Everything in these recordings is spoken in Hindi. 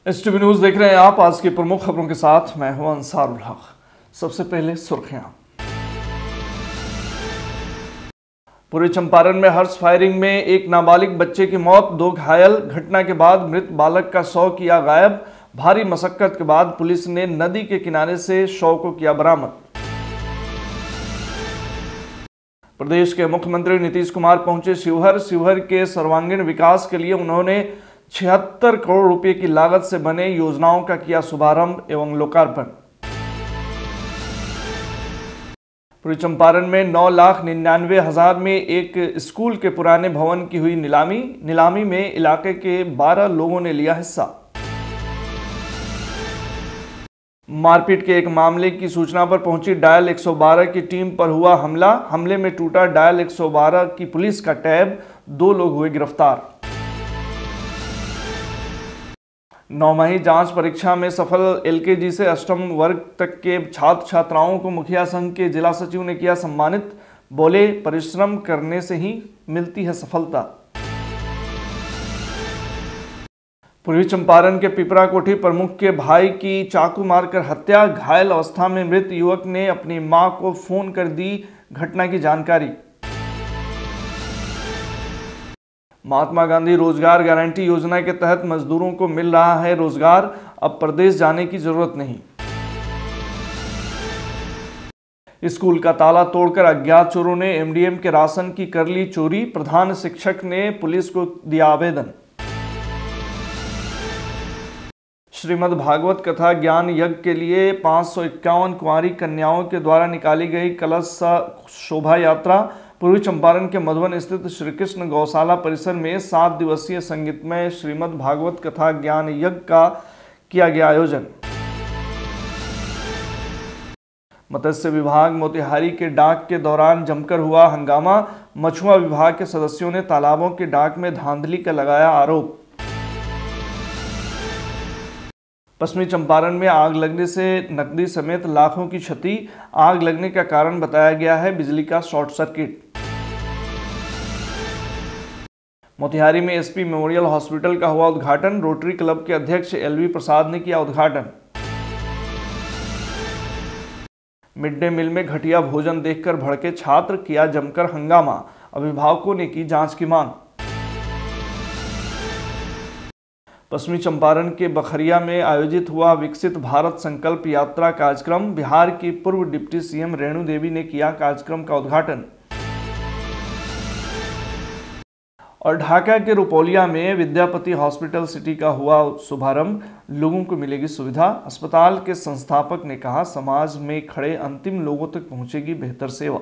STV न्यूज देख रहे हैं आप। आज की प्रमुख खबरों के साथ मैं हूं अंसारुल हक। सबसे पहले सुर्खियां। पूर्वी चंपारण में हर्ष फायरिंग में एक नाबालिग बच्चे की मौत, 2 घायल। घटना के बाद मृत बालक का शव किया गायब। भारी मशक्कत के बाद पुलिस ने नदी के किनारे से शव को किया बरामद। प्रदेश के मुख्यमंत्री नीतीश कुमार पहुंचे शिवहर के सर्वांगीण विकास के लिए उन्होंने 76 करोड़ रुपए की लागत से बने योजनाओं का किया शुभारंभ एवं लोकार्पण। पूर्वी चंपारण में 9,99,000 में एक स्कूल के पुराने भवन की हुई नीलामी में इलाके के 12 लोगों ने लिया हिस्सा। मारपीट के एक मामले की सूचना पर पहुंची डायल 112 की टीम पर हुआ हमले में टूटा डायल 112 की पुलिस का टैब, 2 लोग हुए गिरफ्तार। 9वीं जांच परीक्षा में सफल LKG से अष्टम वर्ग तक के छात्र छात्राओं को मुखिया संघ के जिला सचिव ने किया सम्मानित। बोले, परिश्रम करने से ही मिलती है सफलता। पूर्वी चंपारण के पिपरा कोठी प्रमुख के भाई की चाकू मारकर हत्या, घायल अवस्था में मृत युवक ने अपनी मां को फोन कर दी घटना की जानकारी। महात्मा गांधी रोजगार गारंटी योजना के तहत मजदूरों को मिल रहा है रोजगार, अब प्रदेश जाने की जरूरत नहीं। स्कूल का ताला तोड़कर अज्ञात चोरों ने MDM के राशन की कर ली चोरी, प्रधान शिक्षक ने पुलिस को दिया आवेदन। श्रीमद् भागवत कथा ज्ञान यज्ञ के लिए 551 कुंवारी कन्याओं के द्वारा निकाली गई कलश शोभा यात्रा पूर्वी चंपारण के मधुबन स्थित श्री कृष्ण गौशाला परिसर में 7 दिवसीय संगीतमय श्रीमद् भागवत कथा ज्ञान यज्ञ का किया गया आयोजन। मत्स्य विभाग मोतिहारी के डाक के दौरान जमकर हुआ हंगामा, मछुआ विभाग के सदस्यों ने तालाबों के डाक में धांधली का लगाया आरोप। पश्चिमी चंपारण में आग लगने से नकदी समेत लाखों की क्षति, आग लगने का कारण बताया गया है बिजली का शॉर्ट सर्किट। मोतिहारी में SP मेमोरियल हॉस्पिटल का हुआ उद्घाटन, रोटरी क्लब के अध्यक्ष LV प्रसाद ने किया उद्घाटन। मिड डे मील में घटिया भोजन देखकर भड़के छात्र, किया जमकर हंगामा, अभिभावकों ने की जांच की मांग। पश्चिमी चंपारण के बखरिया में आयोजित हुआ विकसित भारत संकल्प यात्रा कार्यक्रम, बिहार की पूर्व डिप्टी CM रेणु देवी ने किया कार्यक्रम का उद्घाटन। और ढाका के रुपौलिया में विद्यापति हॉस्पिटल सिटी का हुआ शुभारंभ, लोगों को मिलेगी सुविधा। अस्पताल के संस्थापक ने कहा, समाज में खड़े अंतिम लोगों तक पहुंचेगी बेहतर सेवा।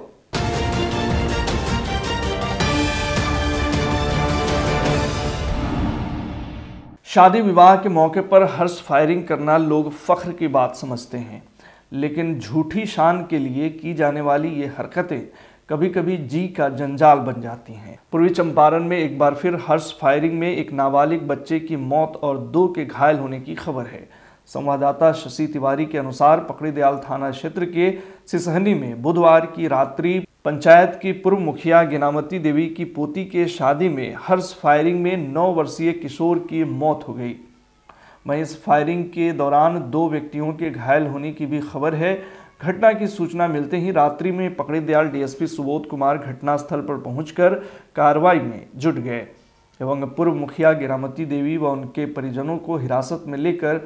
शादी विवाह के मौके पर हर्ष फायरिंग करना लोग फख्र की बात समझते हैं, लेकिन झूठी शान के लिए की जाने वाली ये हरकतें कभी कभी जी का जंजाल बन जाती हैं। पूर्वी चंपारण में एक बार फिर हर्ष फायरिंग में एक नाबालिग बच्चे की मौत और 2 के घायल होने की खबर है। संवाददाता शशि तिवारी के अनुसार पकड़ीदयाल थाना क्षेत्र के सिसहनी में बुधवार की रात्रि पंचायत की पूर्व मुखिया गिनामती देवी की पोती के शादी में हर्ष फायरिंग में 9 वर्षीय किशोर की मौत हो गई। वहीं इस फायरिंग के दौरान 2 व्यक्तियों के घायल होने की भी खबर है। घटना की सूचना मिलते ही रात्रि में पकड़ीदयाल DSP सुबोध कुमार घटनास्थल पर पहुंचकर कार्रवाई में जुट गए एवं पूर्व मुखिया गिनामती देवी व उनके परिजनों को हिरासत में लेकर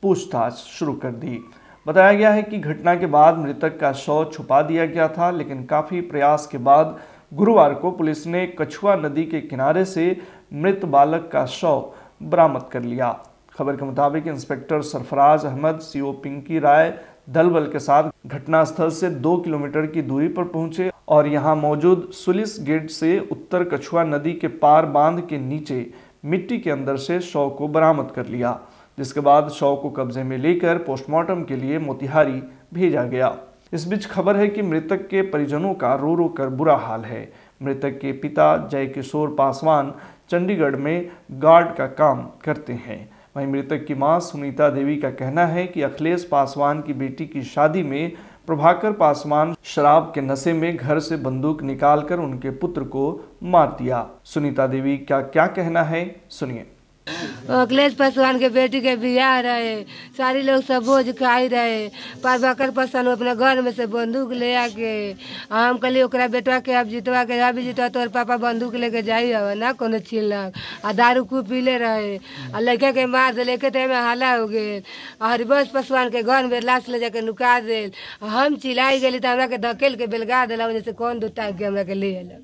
पूछताछ शुरू कर दी। बताया गया है कि घटना के बाद मृतक का शव छुपा दिया गया था, लेकिन काफी प्रयास के बाद गुरुवार को पुलिस ने कछुआ नदी के किनारे से मृत बालक का शव बरामद कर लिया। खबर के मुताबिक इंस्पेक्टर सरफराज अहमद CO पिंकी राय दल बल के साथ घटनास्थल से 2 किलोमीटर की दूरी पर पहुंचे और यहां मौजूद सुलिस गेट से उत्तर कछुआ नदी के पार बांध के नीचे मिट्टी के अंदर से शव को बरामद कर लिया, जिसके बाद शव को कब्जे में लेकर पोस्टमार्टम के लिए मोतिहारी भेजा गया। इस बीच खबर है कि मृतक के परिजनों का रो रो कर बुरा हाल है। मृतक के पिता जय किशोर पासवान चंडीगढ़ में गार्ड का काम करते हैं। वहीं मृतक की मां सुनीता देवी का कहना है कि अखिलेश पासवान की बेटी की शादी में प्रभाकर पासवान शराब के नशे में घर से बंदूक निकालकर उनके पुत्र को मार दिया। सुनीता देवी का क्या कहना है, सुनिए। अखिलेश पासवान के बेटी के बियाह रहे, सारी लोग सब भोज खाई रहे। प्रभाकर पासवान अपने घर में से बंदूक ले आके हम कहली ओकरा बेटवा के अब जितवा के अभी जितवा तोर पापा बंदूक लेके जाई हवा ना कोनो छीनलक आ दारू खूब पीले रहे आ लड़के के मार दे लेके ते में हल्ला हो गए। हरिवंश पासवान के घर में लाश ले जाके नुका दे। हम चिल्लाई गेली तो हमरा के धकेल के बेलगा देला, जैसे कौन दूता के हमरा के ले आलक।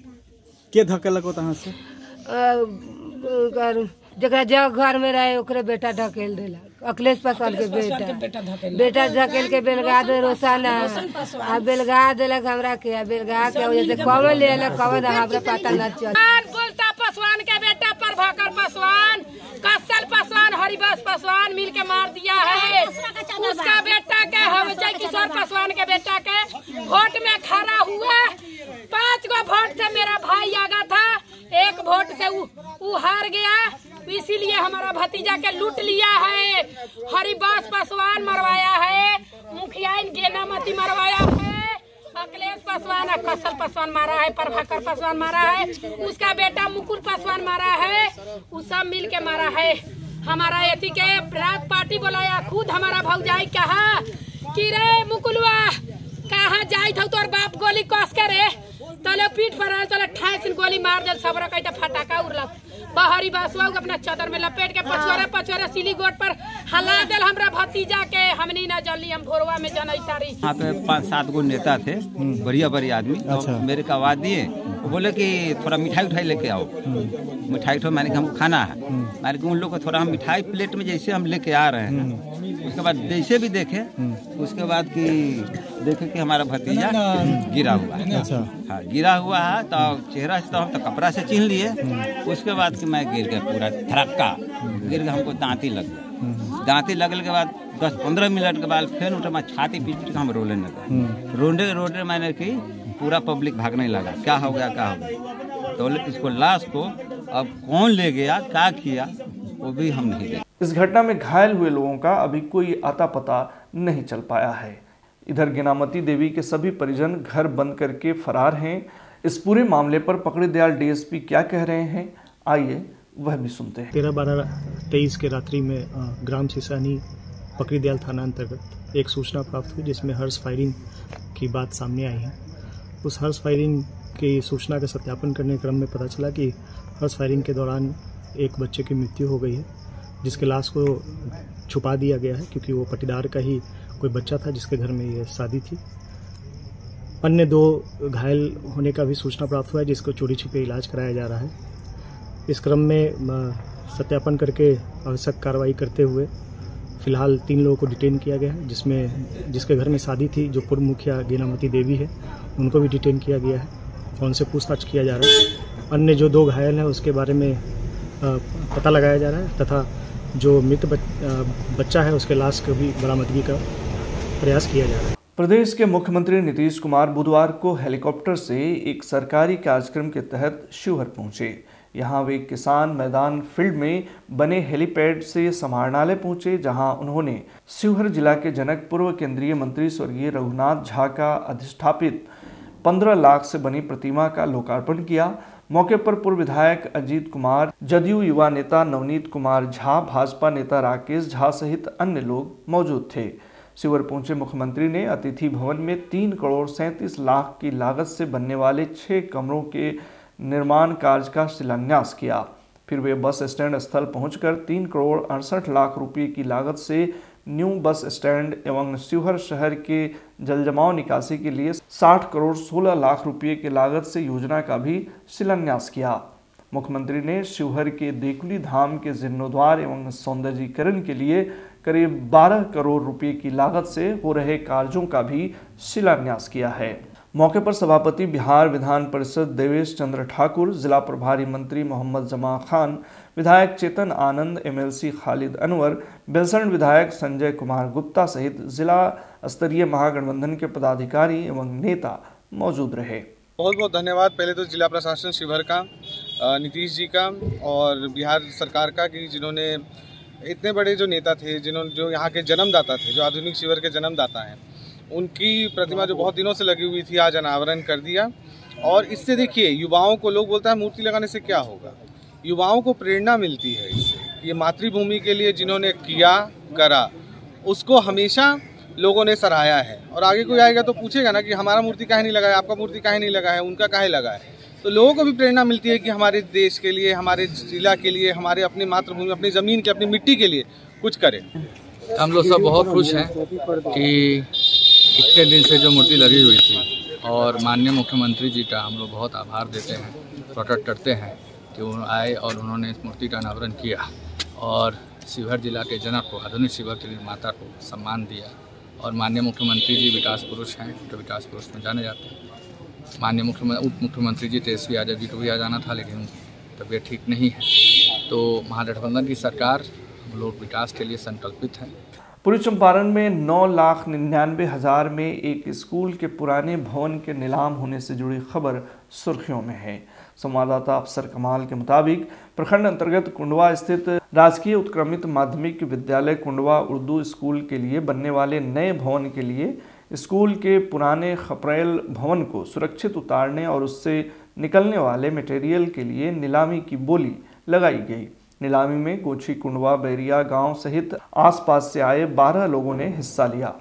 के धकेलक तहां से? जरा जग घर में रहे ओकरे बेटा ढकेल देलक। अखिलेश पासवान के बेटा ढकेल के बेलगा दे रोसाना आ बेलगा देलक हमरा के। बेलगा के वजह से कौन ले आलक कौन हमरा पता न चल। बोलता पासवान के बेटा प्रभाकर पासवान, कसल पासवान, हरिवंश पासवान मिल के मार दिया है। उसका बेटा के हम जय किशोर पासवान के बेटा के वोट में खड़ा हुआ। 5 गो वोट से मेरा भाई आगा था, 1 वोट से वो हार गया, इसीलिए हमारा भतीजा के लूट लिया है। हरिवंश पासवान मरवाया है, मुखिया गेनामती मरवाया है, अखिलेश पासवान कसल पासवान मारा है, प्रभाकर पासवान मारा है, उसका बेटा मुकुल पासवान मारा है, वो सब मिल के मारा है। हमारा एथी के रात पार्टी बुलाया, खुद हमारा भौजाई कहा कि रे मुकुलवा कहाँ जाई था तोर बाप गोली कस के रे, तले पीठ पर आए तले ठाई गोली मार दे, सबरा कहता फटाका उड़लक। बहरी बसवा अपना चादर में लपेट के पछुआरे सिली गोट पर हला दिल हमरा भतीजा के। हमनी न जल्दी हम भोरवा में जनैतारी। यहाँ पे 5-7 गो नेता थे, बढ़िया आदमी। अच्छा। मेरे को आवाज दिए, बोले कि थोड़ा मिठाई लेके आओ। मिठाई मैंने कि हमको खाना है। मैंने कि उन लोग को थोड़ा हम मिठाई प्लेट में जैसे हम लेके आ रहे हैं, उसके बाद जैसे भी देखे, उसके बाद कि देखे कि हमारा भतीजा गिरा हुआ है। अच्छा। हाँ, गिरा हुआ है तो चेहरा से तो हम तो कपड़ा से चिन्ह लिए। उसके बाद कि मैं गिर गया, पूरा थरक्का गिर गया, हमको दांती लग गया। दांती लगने के बाद 10-15 मिनट के बाद फिर उठा, मैं छाती पीट के हम रोने लगा। रोने मैंने कि पूरा पब्लिक भागने लगा, क्या हो गया। तो इसको लाश को अब कौन ले गया, क्या किया, वो भी हम नहीं देखे। इस घटना में घायल हुए लोगों का अभी कोई आता पता नहीं चल पाया है। इधर गेनामती देवी के सभी परिजन घर बंद करके फरार हैं। इस पूरे मामले पर पकड़ीदयाल डीएसपी क्या कह रहे हैं, आइए वह भी सुनते हैं। 13/12/23 के रात्रि में ग्राम सिसानी पकड़ीदयाल थाना अंतर्गत एक सूचना प्राप्त हुई, जिसमें हर्ष फायरिंग की बात सामने आई है। उस हर्ष फायरिंग की सूचना का सत्यापन करने के क्रम में पता चला कि हर्ष फायरिंग के दौरान एक बच्चे की मृत्यु हो गई है, जिसके लाश को छुपा दिया गया है, क्योंकि वो पटीदार का ही कोई बच्चा था जिसके घर में ये शादी थी। अन्य 2 घायल होने का भी सूचना प्राप्त हुआ है, जिसको चोरी छिपे इलाज कराया जा रहा है। इस क्रम में सत्यापन करके आवश्यक कार्रवाई करते हुए फिलहाल 3 लोगों को डिटेन किया गया है, जिसके घर में शादी थी, जो पूर्व मुखिया गेनामती देवी है, उनको भी डिटेन किया गया है और उनसे पूछताछ किया जा रहा है। अन्य जो 2 घायल हैं उसके बारे में पता लगाया जा रहा है, तथा जो मृत बच्चा है उसके लाश को भी बरामदगी का प्रयास किया जा रहा है। प्रदेश के मुख्यमंत्री नीतीश कुमार बुधवार को हेलीकॉप्टर से एक सरकारी कार्यक्रम के तहत शिवहर पहुंचे। यहां वे किसान मैदान फील्ड में बने हेलीपैड से समाहरणालय पहुंचे, जहां उन्होंने शिवहर जिला के जनक पूर्व केंद्रीय मंत्री स्वर्गीय रघुनाथ झा का अधिष्ठापित 15 लाख से बनी प्रतिमा का लोकार्पण किया। मौके पर पूर्व विधायक अजीत कुमार, जदयू युवा नेता नवनीत कुमार झा, भाजपा नेता राकेश झा सहित अन्य लोग मौजूद थे। शिवहर पहुंचे मुख्यमंत्री ने अतिथि भवन में 3 करोड़ 37 लाख की लागत से बनने वाले 6 कमरों के निर्माण कार्य का शिलान्यास किया। फिर वे बस स्टैंड स्थल पहुंचकर 3 करोड़ 68 लाख रुपए की लागत से न्यू बस स्टैंड एवं शिवहर शहर के जलजमाव निकासी के लिए 60 करोड़ 16 लाख रुपए की लागत से योजना का भी शिलान्यास किया। मुख्यमंत्री ने शिवहर के देकुली धाम के जीर्णोद्वार एवं सौंदर्यीकरण के लिए करीब 12 करोड़ रुपए की लागत से हो रहे कार्यों का भी शिलान्यास किया है। मौके पर सभापति बिहार विधान परिषद देवेश चंद्र ठाकुर, जिला प्रभारी मंत्री मोहम्मद जमा खान, विधायक चेतन आनंद, एमएलसी खालिद अनवर, बेलसंड विधायक संजय कुमार गुप्ता सहित जिला स्तरीय महागठबंधन के पदाधिकारी एवं नेता मौजूद रहे। बहुत बहुत धन्यवाद पहले तो जिला प्रशासन शिवहर का, नीतीश जी का और बिहार सरकार का, कि जिन्होंने इतने बड़े जो नेता थे, जो यहाँ के जन्मदाता थे, जो आधुनिक शिवहर के जन्मदाता हैं, उनकी प्रतिमा जो बहुत दिनों से लगी हुई थी आज अनावरण कर दिया। और इससे देखिए युवाओं को, लोग बोलते हैं मूर्ति लगाने से क्या होगा, युवाओं को प्रेरणा मिलती है इससे ये मातृभूमि के लिए जिन्होंने किया करा उसको हमेशा लोगों ने सराहाया है। और आगे कोई आएगा तो पूछेगा ना कि हमारा मूर्ति काहे नहीं लगा है, आपका मूर्ति काहे नहीं लगा है, उनका काहे लगा है। तो लोगों को भी प्रेरणा मिलती है कि हमारे देश के लिए, हमारे जिला के लिए, हमारे अपनी मातृभूमि, अपनी ज़मीन के, अपनी मिट्टी के लिए कुछ करें। हम लोग सब बहुत खुश हैं कि इतने दिन से जो मूर्ति लगी हुई थी और माननीय मुख्यमंत्री जी का हम लोग बहुत आभार देते हैं, प्रकट करते हैं कि वो आए और उन्होंने इस मूर्ति का अनावरण किया और शिवहर जिला के जनक को, आधुनिक शिवहर के निर्माता को सम्मान दिया। और माननीय मुख्यमंत्री जी विकास पुरुष हैं, तो विकास पुरुष में जाने जाते हैं। माननीय उप मुख्यमंत्री जी तेजस्वी यादव जी को भी आ जाना था, लेकिन तबीयत ठीक नहीं है। तो महागठबंधन की सरकार, हम लोग विकास के लिए संकल्पित हैं। पूर्वी चंपारण में 9,99,000 में एक स्कूल के पुराने भवन के नीलाम होने से जुड़ी खबर सुर्खियों में है। संवाददाता अफसर कमाल के मुताबिक प्रखंड अंतर्गत कुंडवा स्थित राजकीय उत्क्रमित माध्यमिक विद्यालय कुंडवा उर्दू स्कूल के लिए बनने वाले नए भवन के लिए स्कूल के पुराने खपरेल भवन को सुरक्षित उतारने और उससे निकलने वाले मटेरियल के लिए नीलामी की बोली लगाई गई। नीलामी में कोची, कुंडवा, बैरिया गांव सहित आसपास से आए 12 लोगों ने हिस्सा लिया।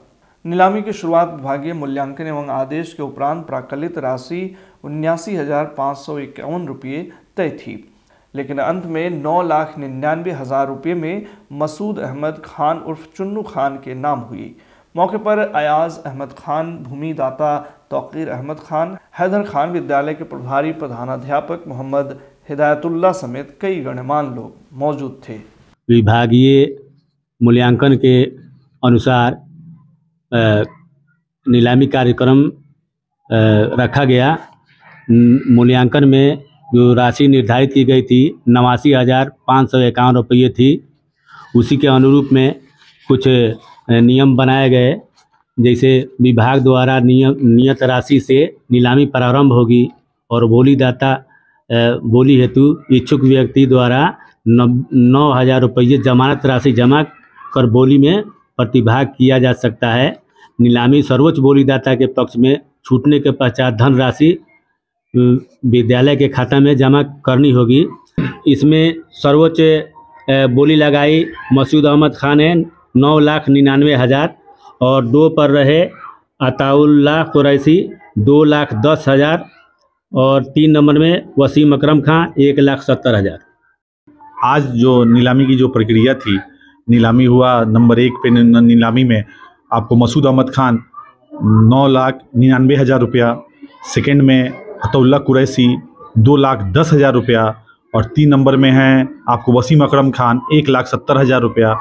नीलामी की शुरुआत विभागीय मूल्यांकन एवं आदेश के उपरांत प्राकलित राशि 79,551 रुपये तय थी, लेकिन अंत में 9,99,000 रुपये में मसूद अहमद खान उर्फ चुन्नू खान के नाम हुई। मौके पर अयाज अहमद खान, भूमिदाता तौकीर अहमद खान, हैदर खान, विद्यालय के प्रभारी प्रधानाध्यापक मोहम्मद हिदायतुल्लाह समेत कई गणमान्य लोग मौजूद थे। विभागीय मूल्यांकन के अनुसार नीलामी कार्यक्रम रखा गया। मूल्यांकन में जो राशि निर्धारित की गई थी 89,551 रुपये थी। उसी के अनुरूप में कुछ नियम बनाए गए, जैसे विभाग द्वारा नियत राशि से नीलामी प्रारंभ होगी और बोली हेतु इच्छुक व्यक्ति द्वारा 9,000 रुपये जमानत राशि जमा कर बोली में प्रतिभाग किया जा सकता है। नीलामी सर्वोच्च बोलीदाता के पक्ष में छूटने के पश्चात धनराशि विद्यालय के खाता में जमा करनी होगी। इसमें सर्वोच्च बोली लगाई मसूद अहमद खान है 9,99,000 और 2 पर रहे अताउल्लाह कुरैशी 2,10,000 और 3 नंबर में वसीम अकरम खान 1,70,000। आज जो नीलामी की जो प्रक्रिया थी, नीलामी हुआ नंबर 1 पे नीलामी में आपको मसूद अहमद खान 9,99,000 रुपया, सेकेंड में अताउल्लाह कुरैशी 2,10,000 रुपया और 3 नंबर में हैं आपको वसीम अकरम खान 1,70,000 रुपया।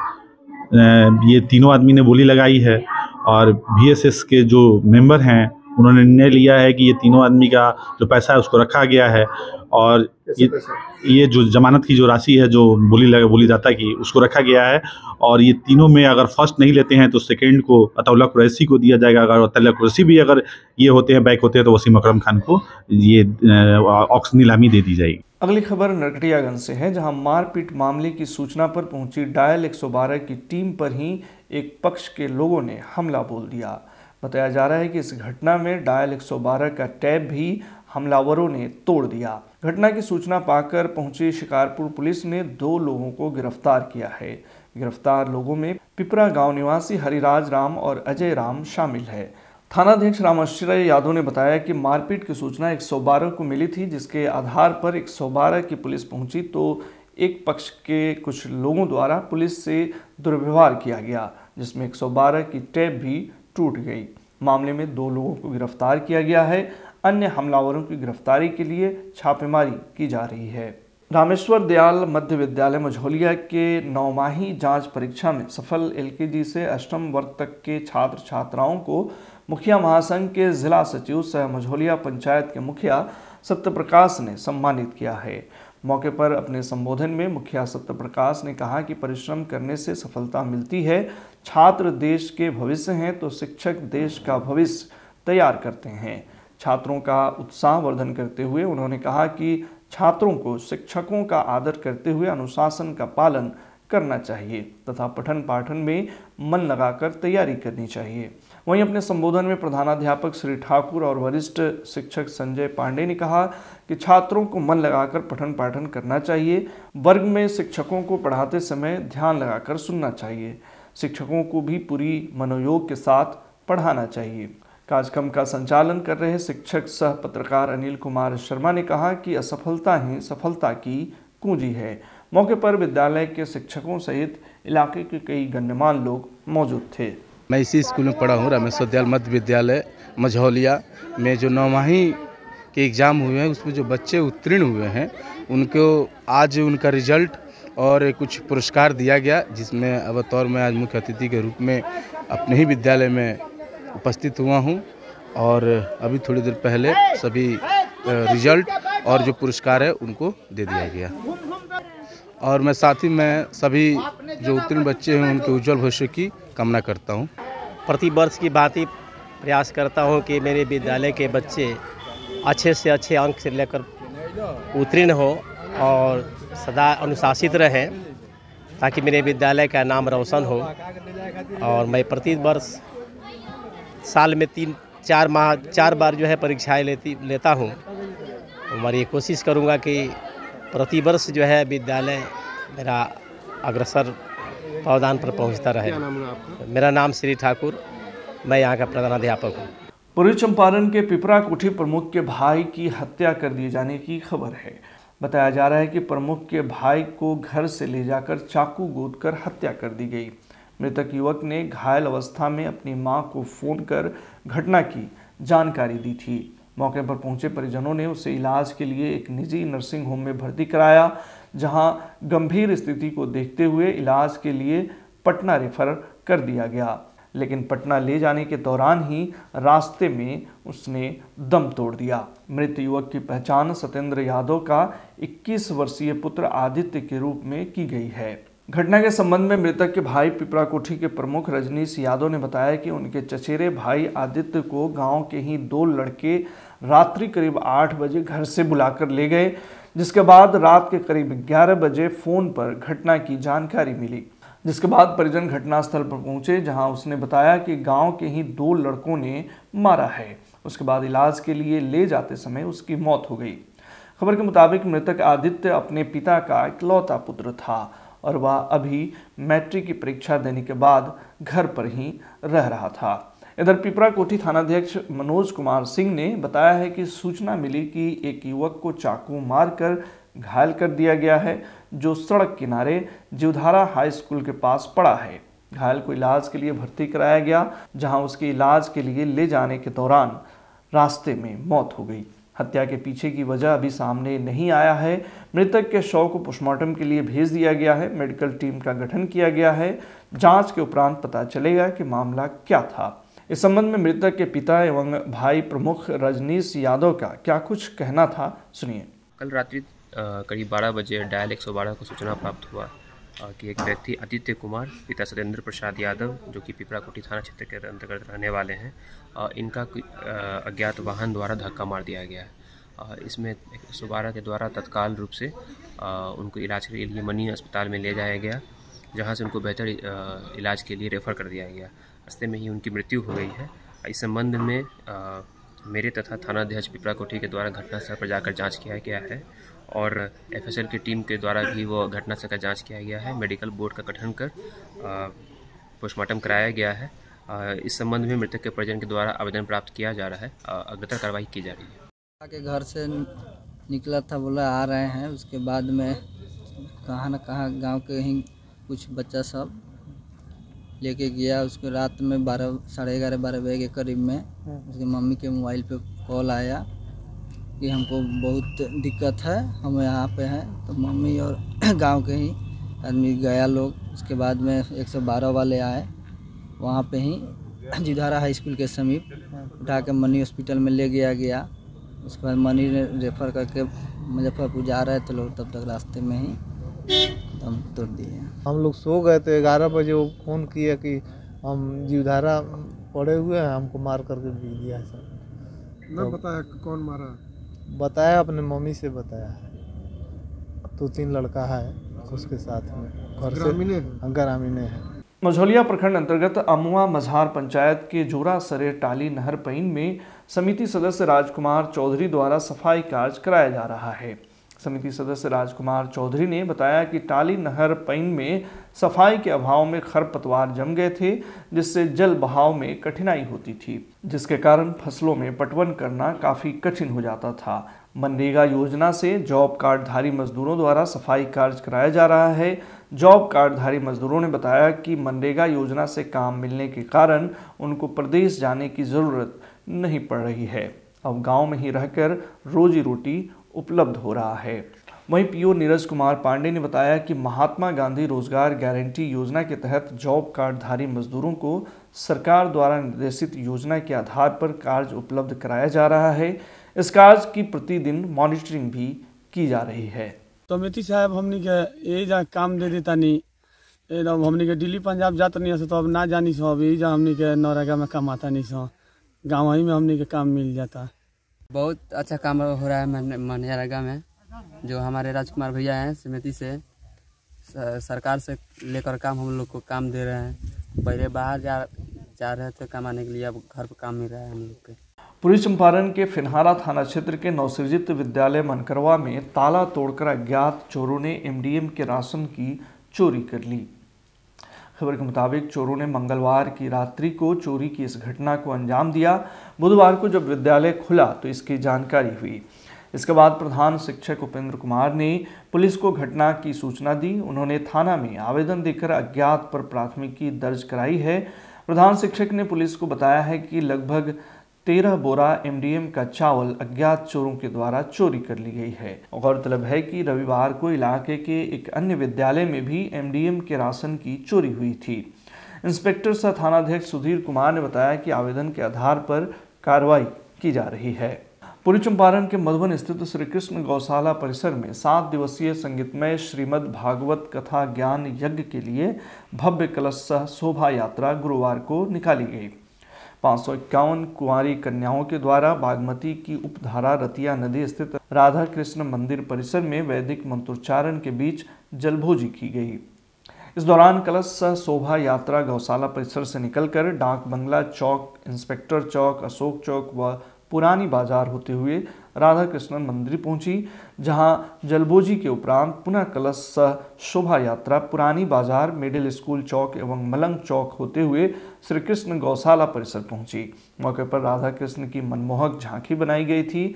ये तीनों आदमी ने बोली लगाई है और VSS के जो मेंबर हैं उन्होंने निर्णय लिया है कि ये तीनों आदमी का जो पैसा है उसको रखा गया है और ये जो जमानत की जो राशि है जो बोलीदाता की उसको रखा गया है। और ये तीनों में अगर फर्स्ट नहीं लेते हैं तो सेकंड को अताउल्लाह कुरैशी को दिया जाएगा। अगर अताउल्लाह कुरैशी भी अगर ये होते हैं, बैक होते हैं, तो वसीम अकरम खान को ये ऑक्शन नीलामी दे दी जाएगी। अगली खबर नरकटियागंज से है, जहां मारपीट मामले की सूचना पर पहुंची डायल 112 की टीम पर ही एक पक्ष के लोगों ने हमला बोल दिया। बताया जा रहा है कि इस घटना में डायल 112 का टैब भी हमलावरों ने तोड़ दिया। घटना की सूचना पाकर पहुंची शिकारपुर पुलिस ने 2 लोगों को गिरफ्तार किया है। गिरफ्तार लोगों में पिपरा गांव निवासी हरिराज राम और अजय राम शामिल है। थानाध्यक्ष रामाश्रय यादव ने बताया कि मारपीट की सूचना 112 को मिली थी, जिसके आधार पर 112 की पुलिस पहुंची तो एक पक्ष के कुछ लोगों द्वारा पुलिस से दुर्व्यवहार किया गया, जिसमें 112 की टैब भी टूट गई। मामले में 2 लोगों को गिरफ्तार किया गया है। अन्य हमलावरों की गिरफ्तारी के लिए छापेमारी की जा रही है। रामेश्वर दयाल मध्य विद्यालय मझौलिया के 9वीं जांच परीक्षा में सफल LKG से 8वीं वर्ग तक के छात्र छात्राओं को मुखिया महासंघ के जिला सचिव सह मझौलिया पंचायत के मुखिया सत्यप्रकाश ने सम्मानित किया है। मौके पर अपने संबोधन में मुखिया सत्यप्रकाश ने कहा कि परिश्रम करने से सफलता मिलती है। छात्र देश के भविष्य हैं तो शिक्षक देश का भविष्य तैयार करते हैं। छात्रों का उत्साह वर्धन करते हुए उन्होंने कहा कि छात्रों को शिक्षकों का आदर करते हुए अनुशासन का पालन करना चाहिए तथा पठन पाठन में मन लगाकर तैयारी करनी चाहिए। वहीं अपने संबोधन में प्रधानाध्यापक श्री ठाकुर और वरिष्ठ शिक्षक संजय पांडे ने कहा कि छात्रों को मन लगाकर पठन पाठन करना चाहिए। वर्ग में शिक्षकों को पढ़ाते समय ध्यान लगाकर सुनना चाहिए। शिक्षकों को भी पूरी मनोयोग के साथ पढ़ाना चाहिए। कार्यक्रम का संचालन कर रहे शिक्षक सह पत्रकार अनिल कुमार शर्मा ने कहा कि असफलता ही सफलता की कुंजी है। मौके पर विद्यालय के शिक्षकों सहित इलाके के कई गण्यमान्य लोग मौजूद थे। मैं इसी स्कूल में पढ़ा हूँ, रामेश्वर दयाल मध्य विद्यालय मझौलिया में। जो 9वीं के एग्ज़ाम हुए हैं उसमें जो बच्चे उत्तीर्ण हुए हैं उनको आज उनका रिजल्ट और कुछ पुरस्कार दिया गया, जिसमें अब तौर में आज मुख्य अतिथि के रूप में अपने ही विद्यालय में उपस्थित हुआ हूँ। और अभी थोड़ी देर पहले सभी रिजल्ट और जो पुरस्कार है उनको दे दिया गया। और मैं साथ ही में सभी जो उत्तीर्ण बच्चे हैं उनके उज्जवल भविष्य की कामना करता हूँ। प्रति वर्ष की बात ही प्रयास करता हूँ कि मेरे विद्यालय के बच्चे अच्छे से अच्छे अंक से लेकर उत्तीर्ण हो और सदा अनुशासित रहें, ताकि मेरे विद्यालय का नाम रोशन हो। और मैं प्रति वर्ष साल में 4 बार जो है परीक्षाएं लेता हूँ। और ये कोशिश करूँगा कि प्रति वर्ष जो है विद्यालय मेरा अग्रसर पावदान पर पहुँचता रहे। मेरा नाम श्री ठाकुर, मैं यहाँ का प्रधानाध्यापक हूँ। पूर्वी चंपारण के पिपरा कोठी प्रमुख के भाई की हत्या कर दिए जाने की खबर है। बताया जा रहा है कि प्रमुख के भाई को घर से ले जाकर चाकू गोदकर हत्या कर दी गई। मृतक युवक ने घायल अवस्था में अपनी मां को फोन कर घटना की जानकारी दी थी। मौके पर पहुंचे परिजनों ने उसे इलाज के लिए एक निजी नर्सिंग होम में भर्ती कराया, जहां गंभीर स्थिति को देखते हुए इलाज के लिए पटना रेफर कर दिया गया। लेकिन पटना ले जाने के दौरान ही रास्ते में उसने दम तोड़ दिया। मृत युवक की पहचान सत्येंद्र यादव का 21 वर्षीय पुत्र आदित्य के रूप में की गई है। घटना के संबंध में मृतक के भाई पिपरा कोठी के प्रमुख रजनीश यादव ने बताया कि उनके चचेरे भाई आदित्य को गांव के ही 2 लड़के रात्रि करीब 8 बजे घर से बुलाकर ले गए, जिसके बाद रात के करीब 11 बजे फोन पर घटना की जानकारी मिली। जिसके बाद परिजन घटनास्थल पर पहुंचे, जहां उसने बताया कि गांव के ही 2 लड़कों ने मारा है। उसके बाद इलाज के लिए ले जाते समय उसकी मौत हो गई। खबर के मुताबिक मृतक आदित्य अपने पिता का इकलौता पुत्र था और वह अभी मैट्रिक की परीक्षा देने के बाद घर पर ही रह रहा था। इधर पिपरा कोठी थानाध्यक्ष मनोज कुमार सिंह ने बताया है कि सूचना मिली कि एक युवक को चाकू मारकर घायल कर दिया गया है, जो सड़क किनारे जीवधारा हाई स्कूल के पास पड़ा है। घायल को इलाज के लिए भर्ती कराया गया, जहां उसके इलाज के लिए ले जाने के दौरान रास्ते में मौत हो गई। हत्या के पीछे की वजह अभी सामने नहीं आया है। मृतक के शव को पोस्टमार्टम के लिए भेज दिया गया है। मेडिकल टीम का गठन किया गया है। जांच के उपरांत पता चलेगा कि मामला क्या था। इस संबंध में मृतक के पिता एवं भाई प्रमुख रजनीश यादव का क्या कुछ कहना था, सुनिए। कल रात्रि करीब 12 बजे डायल 112 को सूचना प्राप्त हुआ कि एक व्यक्ति आदित्य कुमार पिता सत्येंद्र प्रसाद यादव, जो कि पिपरा कोठी थाना क्षेत्र के अंतर्गत रहने वाले हैं, इनका अज्ञात वाहन द्वारा धक्का मार दिया गया है। इसमें 112 के द्वारा तत्काल रूप से उनको इलाज के लिए मनी अस्पताल में ले जाया गया, जहां से उनको बेहतर इलाज के लिए रेफ़र कर दिया गया। रास्ते में ही उनकी मृत्यु हो गई है। इस संबंध में मेरे तथा थानाध्यक्ष पिपरा कोठी के द्वारा घटनास्थल पर जाकर जाँच किया गया है और एफएसएल की टीम के द्वारा भी वो घटनास्थल का जांच किया गया है। मेडिकल बोर्ड का गठन कर पोस्टमार्टम कराया गया है। इस संबंध में मृतक के परिजन के द्वारा आवेदन प्राप्त किया जा रहा है। अग्रतर कार्रवाई की जा रही है। के घर से निकला था, बोला आ रहे हैं। उसके बाद में कहाँ न कहाँ गांव के ही कुछ बच्चा सब लेके गया। उसको रात में 11:30 12 बजे के करीब में उसकी मम्मी के मोबाइल पे कॉल आया कि हमको बहुत दिक्कत है, हम यहाँ पे हैं। तो मम्मी और गांव के ही आदमी गया लोग। उसके बाद में 112 वाले आए, वहाँ पे ही जीवधारा हाई स्कूल के समीप उठा के मनी हॉस्पिटल में ले गया। उसके बाद मनी ने रेफ़र करके मुजफ्फरपुर जा रहे थे लोग, तब तक रास्ते में ही दम तोड़ दिए। हम लोग सो गए थे। 11 बजे वो फ़ोन किया कि हम जीवधारा पड़े हुए हैं, हमको मार करके बिक दिया है सर। ना बताया कौन मारा? बताया, अपने मम्मी से बताया है। 2-3 लड़का है उसके साथ में, घर से ग्रामीण है। मझौलिया प्रखंड अंतर्गत अमुआ मझार पंचायत के जोरा सरे टाली नहर पईन में समिति सदस्य राजकुमार चौधरी द्वारा सफाई कार्य कराया जा रहा है। समिति सदस्य राजकुमार चौधरी ने बताया कि टाली नहर पईन में सफाई के अभाव में खरपतवार जम गए थे, जिससे जल बहाव में कठिनाई होती थी, जिसके कारण फसलों में पटवन करना काफ़ी कठिन हो जाता था। मनरेगा योजना से जॉब कार्डधारी मजदूरों द्वारा सफाई कार्य कराया जा रहा है। जॉब कार्डधारी मजदूरों ने बताया कि मनरेगा योजना से काम मिलने के कारण उनको प्रदेश जाने की ज़रूरत नहीं पड़ रही है। अब गांव में ही रहकर रोजी रोटी उपलब्ध हो रहा है। वहीं पीओ नीरज कुमार पांडे ने बताया कि महात्मा गांधी रोजगार गारंटी योजना के तहत जॉब कार्डधारी मजदूरों को सरकार द्वारा निर्देशित योजना के आधार पर कार्य उपलब्ध कराया जा रहा है। इस कार्य की प्रतिदिन मॉनिटरिंग भी की जा रही है। समिति साहब हमनी के यही जा काम दे देता नहीं, हमनी के दिल्ली पंजाब जाता नहीं तो अब ना जानी सो, अब यही जा हमनी के नौरेगा में काम आता नहीं सो, गाँव ही में हमनी के काम मिल जाता। बहुत अच्छा काम हो रहा है मनरेगा में, जो हमारे राजकुमार भैया हैं समिति से सरकार से लेकर काम हम लोग को काम दे रहे हैं। पहले बाहर जा रहे थे कमाने के लिए, अब घर पर काम मिल रहा है हम लोग के। पूर्वी चंपारण के फिनहारा थाना क्षेत्र के नवसृजित विद्यालय मनकरवा में ताला तोड़कर अज्ञात चोरों ने एमडीएम के राशन की चोरी कर ली। खबर के मुताबिक चोरों ने मंगलवार की रात्रि को चोरी की इस घटना को अंजाम दिया। बुधवार को जब विद्यालय खुला तो इसकी जानकारी हुई। इसके बाद प्रधान शिक्षक उपेंद्र कुमार ने पुलिस को घटना की सूचना दी। उन्होंने थाना में आवेदन देकर अज्ञात पर प्राथमिकी दर्ज कराई है। प्रधान शिक्षक ने पुलिस को बताया है कि लगभग 13 बोरा एमडीएम का चावल अज्ञात चोरों के द्वारा चोरी कर ली गई है। गौरतलब है कि रविवार को इलाके के एक अन्य विद्यालय में भी एमडीएम के राशन की चोरी हुई थी। इंस्पेक्टर सह थानाध्यक्ष सुधीर कुमार ने बताया कि आवेदन के आधार पर कार्रवाई की जा रही है। पूर्वी चंपारण के मधुबन स्थित श्री कृष्ण गौशाला परिसर में 7 दिवसीय संगीतमय श्रीमद् भागवत कथा ज्ञान यज्ञ के लिए भव्य कलश सह शोभा यात्रा गुरुवार को निकाली गई। 551 कुंवारी कन्याओं के द्वारा बागमती की उपधारा रतिया नदी स्थित राधा कृष्ण मंदिर परिसर में वैदिक मंत्रोच्चारण के बीच जलभोजी की गई। इस दौरान कलश सह शोभा यात्रा गौशाला परिसर से निकलकर डाक बंगला चौक, इंस्पेक्टर चौक, अशोक चौक व पुरानी बाजार होते हुए राधा कृष्ण मंदिर पहुंची, जहां जलभोजी के उपरांत पुनः कलश सह शोभा यात्रा पुरानी बाजार, मिडिल स्कूल चौक एवं मलंग चौक होते हुए श्री कृष्ण गौशाला परिसर पहुंची। मौके पर राधा कृष्ण की मनमोहक झांकी बनाई गई थी।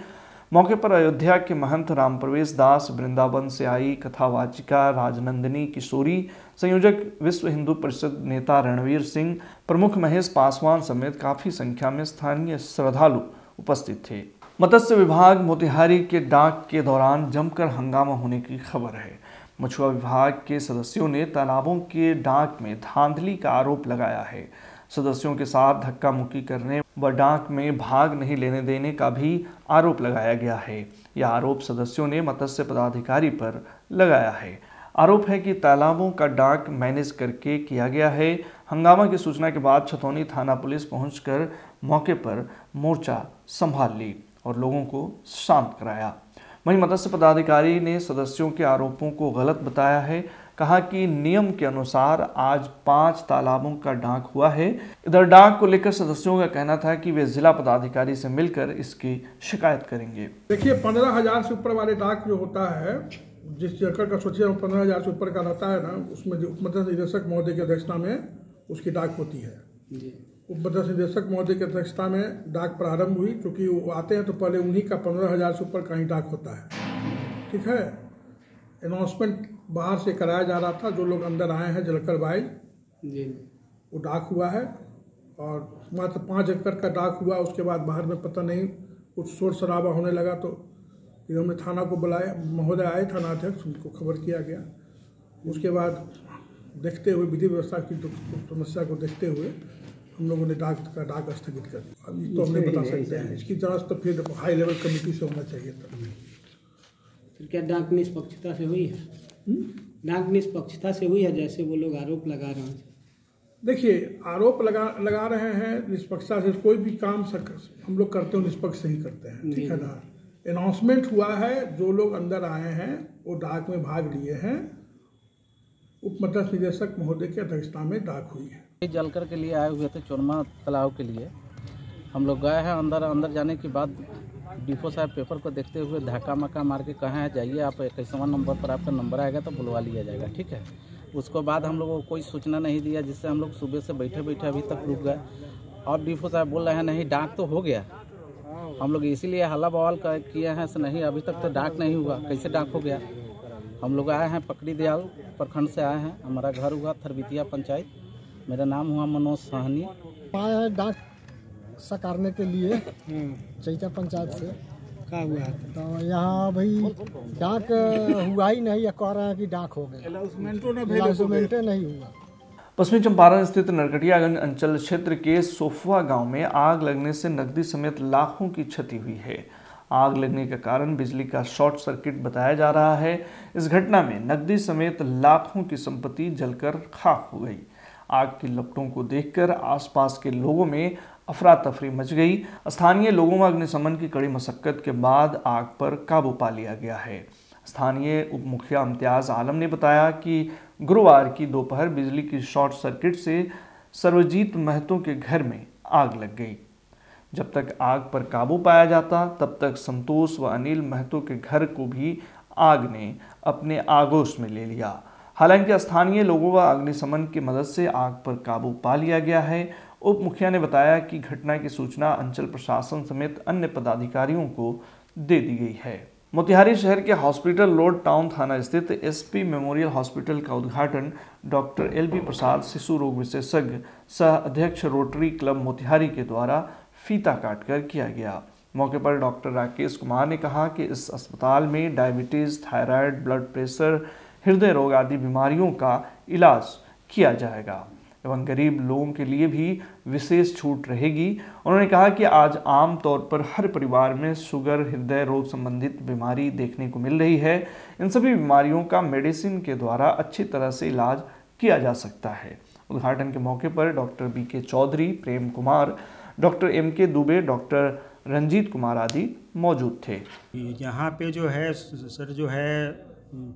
मौके पर अयोध्या के महंत राम प्रवेश दास, वृंदावन से आई कथावाचिका राजनंदिनी किशोरी, संयोजक विश्व हिंदू परिषद नेता रणवीर सिंह, प्रमुख महेश पासवान समेत काफी संख्या में स्थानीय श्रद्धालु उपस्थित थे। मत्स्य विभाग मोतिहारी के डाक के दौरान जमकर हंगामा होने की खबर है। मछुआ विभाग के सदस्यों ने तालाबों के डाक में धांधली का आरोप लगाया है। सदस्यों के साथ धक्का मुक्की करने व डाक में भाग नहीं लेने देने का भी आरोप लगाया गया है। यह आरोप सदस्यों ने मत्स्य पदाधिकारी पर लगाया है। आरोप है कि तालाबों का डाक मैनेज करके किया गया है। हंगामा की सूचना के बाद छतौनी थाना पुलिस पहुंचकर मौके पर मोर्चा संभाल ली और लोगों को शांत कराया। वहीं मत्स्य पदाधिकारी ने सदस्यों के आरोपों को गलत बताया है। कहा कि नियम के अनुसार आज 5 तालाबों का डाक हुआ है। इधर डाक को लेकर सदस्यों का कहना था कि वे जिला पदाधिकारी से मिलकर इसकी शिकायत करेंगे। देखिए, 15,000 से ऊपर वाले डाक जो होता है, जिस एकड़ का सोचिए 15,000 से ऊपर का रहता है ना, उसमें जो उपमंडल निदेशक महोदय की अध्यक्षता में उसकी डाक होती है। उपमंडल निदेशक महोदय की अध्यक्षता में डाक प्रारंभ हुई, क्योंकि वो आते हैं तो पहले उन्हीं का 15,000 से ऊपर का ही डाक होता है। ठीक है, अनाउंसमेंट बाहर से कराया जा रहा था। जो लोग अंदर आए हैं जलकर बाई वो डाक हुआ है और मात्र 5 एकड़ का डाक हुआ। उसके बाद बाहर में पता नहीं कुछ शोर शराबा होने लगा, तो हमने थाना को बुलाया, महोदय आए थानाध्यक्ष, उनको खबर किया गया। उसके बाद देखते हुए विधि व्यवस्था की समस्या को देखते हुए हम लोगों ने डाक स्थगित कर दिया। अभी तो हम नहीं बता सकते हैं, इसकी जांच तो फिर हाई लेवल कमेटी से होना चाहिए था। फिर क्या डाक निष्पक्षता से हुई है? डाक निष्पक्षता से हुई है, जैसे वो लोग आरोप लगा रहे हैं? देखिए, आरोप लगा रहे हैं निष्पक्षता से। कोई भी काम हम लोग करते हो निष्पक्ष से ही करते हैं, ठीक है ना। अनाउंसमेंट हुआ है, जो लोग अंदर आए हैं वो डाक में भाग लिए हैं, उप मत्स्य निदेशक महोदय की अध्यक्षता में डाक हुई है। जलकर के लिए आए हुए थे चोरमा तालाब के लिए। हम लोग गए हैं, अंदर जाने के बाद डिपो साहब पेपर को देखते हुए धक्का मक्का मार के कहे हैं जाइए आप 21वां नंबर पर आपका नंबर आएगा तो बुलवा लिया जाएगा, ठीक है। उसको बाद हम लोगों को कोई सूचना नहीं दिया, जिससे हम लोग सुबह से बैठे बैठे अभी तक रुक गए। और डिपो साहब बोल रहे हैं नहीं डाक तो हो गया। हम लोग इसीलिए हल्ला बवाल किए हैं से नहीं अभी तक तो डाक नहीं हुआ, कैसे डाक हो गया। हम लोग आए हैं पकड़ी दयाल प्रखंड से आए हैं, हमारा घर हुआ थरबितिया पंचायत, मेरा नाम हुआ मनोज साहनी। आए हैं डाक सकारने के लिए चैता पंचायत से। क्या हुआ तो यहाँ भाई डाक हुआ ही नहीं, कह रहे हैं कि डाक हो गया, अलाउंसमेंट नहीं हुआ। पश्चिमी चंपारण स्थित नरकटियागंज अंचल क्षेत्र के सोफवा गांव में आग लगने से नकदी समेत लाखों की क्षति हुई है। आग लगने का कारण बिजली का शॉर्ट सर्किट बताया जा रहा है। इस घटना में नकदी समेत लाखों की संपत्ति जलकर खाक हो गई। आग की लपटों को देखकर आसपास के लोगों में अफरा तफरी मच गई। स्थानीय लोगों में अग्निशमन की कड़ी मशक्कत के बाद आग पर काबू पा लिया गया है। स्थानीय उप मुखिया इम्तियाज आलम ने बताया कि गुरुवार की दोपहर बिजली की शॉर्ट सर्किट से सर्वजीत महतो के घर में आग लग गई। जब तक आग पर काबू पाया जाता तब तक संतोष व अनिल महतो के घर को भी आग ने अपने आगोश में ले लिया। हालांकि स्थानीय लोगों व अग्निशमन की मदद से आग पर काबू पा लिया गया है। उप मुखिया ने बताया कि घटना की सूचना अंचल प्रशासन समेत अन्य पदाधिकारियों को दे दी गई है। मोतिहारी शहर के हॉस्पिटल रोड टाउन थाना स्थित एसपी मेमोरियल हॉस्पिटल का उद्घाटन डॉक्टर LB प्रसाद शिशु रोग विशेषज्ञ सह अध्यक्ष रोटरी क्लब मोतिहारी के द्वारा फीता काटकर किया गया। मौके पर डॉक्टर राकेश कुमार ने कहा कि इस अस्पताल में डायबिटीज, थायराइड, ब्लड प्रेशर, हृदय रोग आदि बीमारियों का इलाज किया जाएगा एवं गरीब लोगों के लिए भी विशेष छूट रहेगी। उन्होंने कहा कि आज आम तौर पर हर परिवार में शुगर, हृदय रोग संबंधित बीमारी देखने को मिल रही है। इन सभी बीमारियों का मेडिसिन के द्वारा अच्छी तरह से इलाज किया जा सकता है। उद्घाटन के मौके पर doctor BK Chaudhary, Prem Kumar, doctor MK Dubey, doctor Ranjit Kumar आदि मौजूद थे। यहाँ पे जो है सर जो है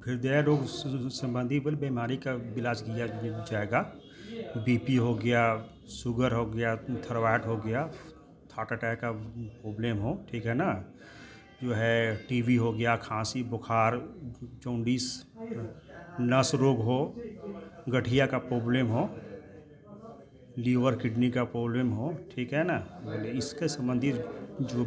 हृदय रोग संबंधी बीमारी का इलाज किया जाएगा। BP हो गया, शुगर हो गया, थायराइड हो गया, हार्ट अटैक का प्रॉब्लम हो, ठीक है ना, जो है TB हो गया, खांसी, बुखार, जॉन्डिस, नस रोग हो, गठिया का प्रॉब्लम हो, लीवर किडनी का प्रॉब्लम हो, ठीक है ना, बोले इसके संबंधित जो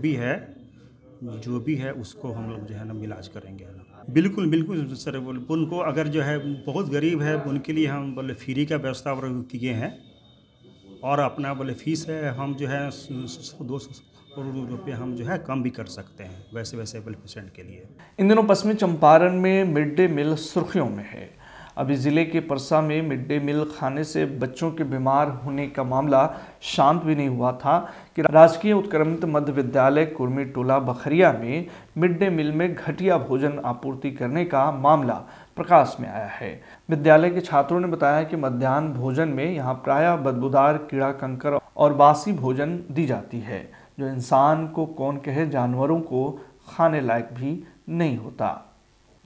भी है उसको हम लोग जो है ना इलाज करेंगे ना। बिल्कुल सर, बोले उनको अगर जो है बहुत गरीब है उनके लिए हम बोले फ्री का व्यवस्था किए हैं और अपना बोले फीस है हम जो है 100-200 रुपये हम जो है कम भी कर सकते हैं वैसे बोले पेशेंट के लिए। इन दिनों पश्चिमी चंपारण में मिड डे मील सुर्खियों में है। अभी जिले के परसा में मिड डे मील खाने से बच्चों के बीमार होने का मामला शांत भी नहीं हुआ था कि राजकीय उत्क्रमित मध्य विद्यालय कुर्मी टोला बखरिया में मिड डे मील में घटिया भोजन आपूर्ति करने का मामला प्रकाश में आया है। विद्यालय के छात्रों ने बताया कि मध्याह्न भोजन में यहाँ प्रायः बदबूदार कीड़ा कंकर और बासी भोजन दी जाती है, जो इंसान को कौन कहे जानवरों को खाने लायक भी नहीं होता।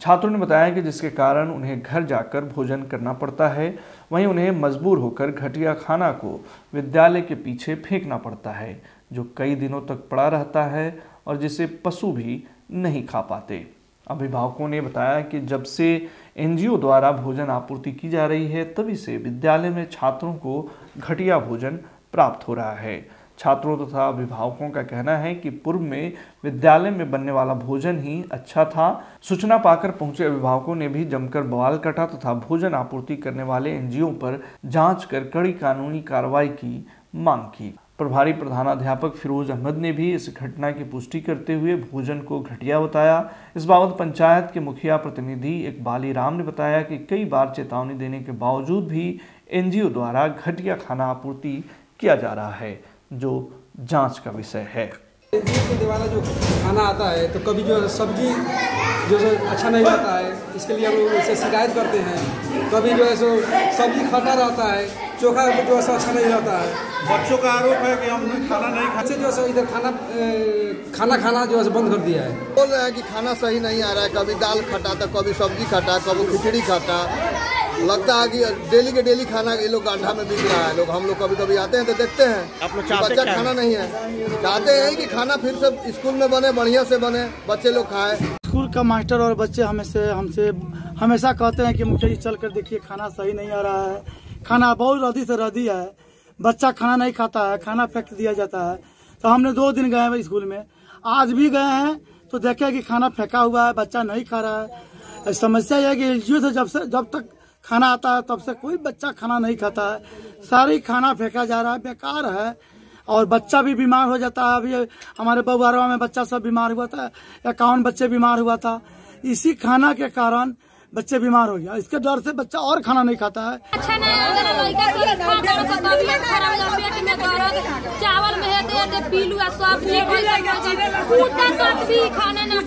छात्रों ने बताया कि जिसके कारण उन्हें घर जाकर भोजन करना पड़ता है, वहीं उन्हें मजबूर होकर घटिया खाना को विद्यालय के पीछे फेंकना पड़ता है, जो कई दिनों तक पड़ा रहता है और जिसे पशु भी नहीं खा पाते। अभिभावकों ने बताया कि जब से NGO द्वारा भोजन आपूर्ति की जा रही है तभी से विद्यालय में छात्रों को घटिया भोजन प्राप्त हो रहा है। छात्रों तथा अभिभावकों का कहना है कि पूर्व में विद्यालय में बनने वाला भोजन ही अच्छा था। सूचना पाकर पहुंचे अभिभावकों ने भी जमकर बवाल काटा तथा भोजन आपूर्ति करने वाले NGO पर जांच कर कड़ी कानूनी कार्रवाई की मांग की। प्रभारी प्रधानाध्यापक फिरोज अहमद ने भी इस घटना की पुष्टि करते हुए भोजन को घटिया बताया। इस बाबत पंचायत के मुखिया प्रतिनिधि इकबाली राम ने बताया कि कई बार चेतावनी देने के बावजूद भी NGO द्वारा घटिया खाना आपूर्ति किया जा रहा है, जो जांच का विषय है। के द्वारा जो खाना आता है तो कभी जो सब्जी जो अच्छा नहीं रहता है, इसके लिए हम लोग इससे शिकायत करते हैं। कभी जो है सो सब्जी खट्टा रहता है, चोखा जो है अच्छा नहीं रहता है। बच्चों का आरोप है कि हमने खाना नहीं खाते, जो है इधर खाना जो है बंद कर दिया है। बोल रहे हैं कि खाना सही नहीं आ रहा है, कभी दाल खटा तो कभी सब्जी खटा, कभी खिचड़ी खटा, लगता है कि डेली के डेली खाना ये लोग गांठा में बिक रहा है। लोग हम लोग कभी कभी आते हैं तो देखते हैं बच्चा खाना नहीं है, चाहते हैं कि खाना फिर से स्कूल में बने, बढ़िया से बने, बच्चे लोग खाएं। स्कूल का मास्टर और बच्चे हमसे हमेशा कहते हैं कि मुखिया जी चल कर देखिए खाना सही नहीं आ रहा है, खाना बहुत रद्दी से रद्दी है, बच्चा खाना नहीं खाता है, खाना फेंक दिया जाता है। तो हमने 2 दिन गए हैं स्कूल में, आज भी गए हैं तो देखे कि खाना फेंका हुआ है, बच्चा नहीं खा रहा है। समस्या यह है कि एलजीओ से जब तक खाना आता है तब से कोई बच्चा खाना नहीं खाता है, सारी खाना फेंका जा रहा है, बेकार है और बच्चा भी बीमार हो जाता है। अभी हमारे बबुआरवा में बच्चा सब बीमार हुआ था, 51 बच्चे बीमार हुआ था, इसी खाना के कारण बच्चे बीमार हो गया। इसके डर से बच्चा और खाना नहीं खाता है। अच्छा नहीं पेट में दर्द, चावल में है पीलू सब भी खाना ना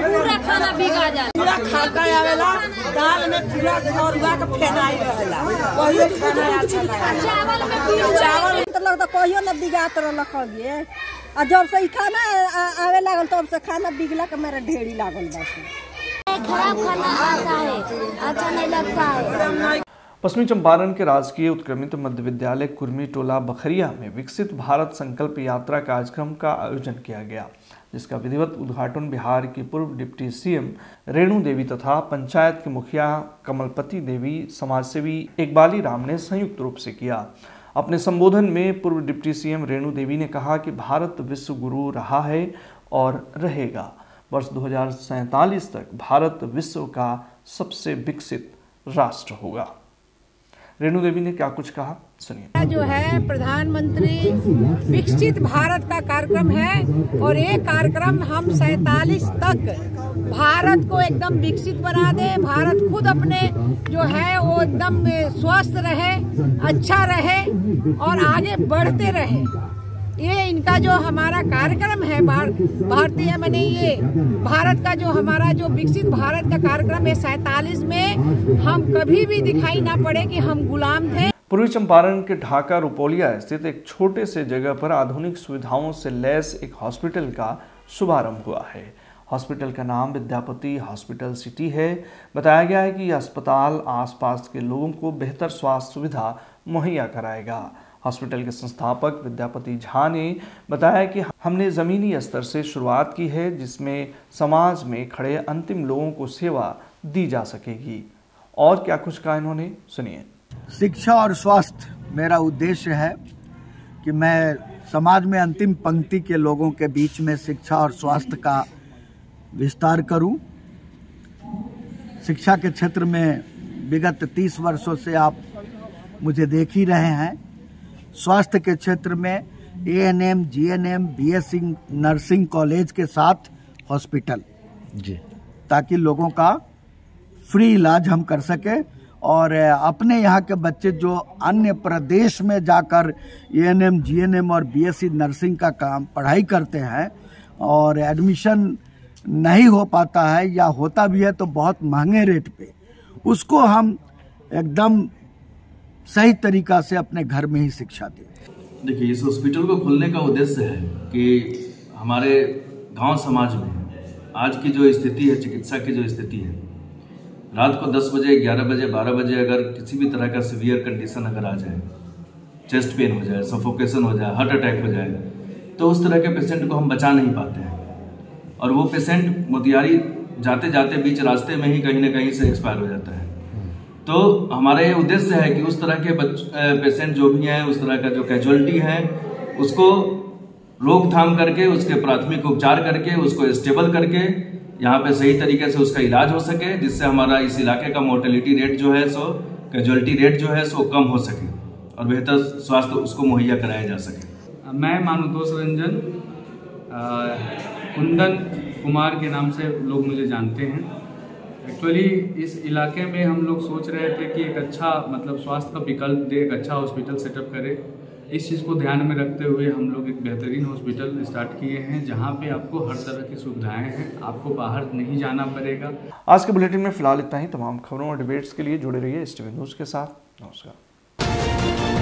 पूरा खाना बिगा जाए, पूरा खाता आवेला दाल में पूरा घरुआ के फेनाई रहेला, कहियो खाना अच्छा नहीं, चावल में पीलू चावल मतलब तो कहियो ना बिगात रहलक गे। आ जब से खाना आवे लागल तब से खाना बिगला के मेरा ढेरी लागल बा, खराब खाना आता है, अच्छा नहीं लगता है। पश्चिमी चंपारण के राजकीय उत्क्रमित मध्य विद्यालय कुर्मी टोला बखरिया में विकसित भारत संकल्प यात्रा कार्यक्रम का आयोजन किया गया, जिसका विधिवत उद्घाटन बिहार की पूर्व डिप्टी सीएम रेणु देवी तथा पंचायत के मुखिया कमलपति देवी, समाजसेवी इकबाली राम ने संयुक्त रूप से किया। अपने संबोधन में पूर्व डिप्टी सीएम रेणु देवी ने कहा कि भारत विश्व गुरु रहा है और रहेगा। वर्ष 2047 तक भारत विश्व का सबसे विकसित राष्ट्र होगा। रेणु देवी ने क्या कुछ कहा, सुनिए। जो है प्रधानमंत्री विकसित भारत का कार्यक्रम है और ये कार्यक्रम हम 47 तक भारत को एकदम विकसित बना दे, भारत खुद अपने जो है वो एकदम स्वस्थ रहे, अच्छा रहे और आगे बढ़ते रहे। ये इनका जो हमारा कार्यक्रम है भारतीय मैंने ये भारत का जो हमारा जो विकसित भारत का कार्यक्रम है 47 में हम कभी भी दिखाई ना पड़े कि हम गुलाम थे। पूर्वी चंपारण के ढाका रुपोलिया स्थित एक छोटे से जगह पर आधुनिक सुविधाओं से लैस एक हॉस्पिटल का शुभारंभ हुआ है। हॉस्पिटल का नाम विद्यापति हॉस्पिटल सिटी है। बताया गया है कि यह अस्पताल आसपास के लोगों को बेहतर स्वास्थ्य सुविधा मुहैया कराएगा। हॉस्पिटल के संस्थापक विद्यापति झा ने बताया कि हमने ज़मीनी स्तर से शुरुआत की है, जिसमें समाज में खड़े अंतिम लोगों को सेवा दी जा सकेगी। और क्या कुछ कहा इन्होंने, सुनिए। शिक्षा और स्वास्थ्य मेरा उद्देश्य है कि मैं समाज में अंतिम पंक्ति के लोगों के बीच में शिक्षा और स्वास्थ्य का विस्तार करूं। शिक्षा के क्षेत्र में विगत 30 वर्षों से आप मुझे देख ही रहे हैं। स्वास्थ्य के क्षेत्र में ANM, GNM, BSc nursing college के साथ हॉस्पिटल जी, ताकि लोगों का फ्री इलाज हम कर सके और अपने यहाँ के बच्चे जो अन्य प्रदेश में जाकर ANM, GNM और BSc नर्सिंग का काम पढ़ाई करते हैं और एडमिशन नहीं हो पाता है या होता भी है तो बहुत महंगे रेट पे, उसको हम एकदम सही तरीका से अपने घर में ही शिक्षा दें। देखिए, इस हॉस्पिटल को खोलने का उद्देश्य है कि हमारे गांव समाज में आज की जो स्थिति है, चिकित्सा की जो स्थिति है, रात को 10 बजे, 11 बजे, 12 बजे अगर किसी भी तरह का सीवियर कंडीशन अगर आ जाए, चेस्ट पेन हो जाए, सफोकेशन हो जाए, हार्ट अटैक हो जाए, तो उस तरह के पेशेंट को हम बचा नहीं पाते हैं और वो पेशेंट मोतिहारी जाते जाते बीच रास्ते में ही कहीं ना कहीं से एक्सपायर हो जाता है। तो हमारा ये उद्देश्य है कि उस तरह के पेशेंट जो भी हैं, उस तरह का जो कैजुअलिटी है, उसको रोकथाम करके, उसके प्राथमिक उपचार करके, उसको स्टेबल करके यहाँ पे सही तरीके से उसका इलाज हो सके, जिससे हमारा इस इलाके का मोर्टेलिटी रेट जो है सो, कैजुअलिटी रेट जो है सो कम हो सके और बेहतर स्वास्थ्य उसको मुहैया कराया जा सके। मैं मानुतोष रंजन कुंदन कुमार के नाम से लोग मुझे जानते हैं। एक्चुअली इस इलाके में हम लोग सोच रहे थे कि एक अच्छा मतलब स्वास्थ्य का विकल्प दे, एक अच्छा हॉस्पिटल सेटअप करें। इस चीज़ को ध्यान में रखते हुए हम लोग एक बेहतरीन हॉस्पिटल स्टार्ट किए हैं, जहां पे आपको हर तरह की सुविधाएं हैं, आपको बाहर नहीं जाना पड़ेगा। आज के बुलेटिन में फिलहाल इतना ही। तमाम खबरों और डिबेट्स के लिए जुड़े रहिए STV न्यूज़ के साथ। नमस्कार।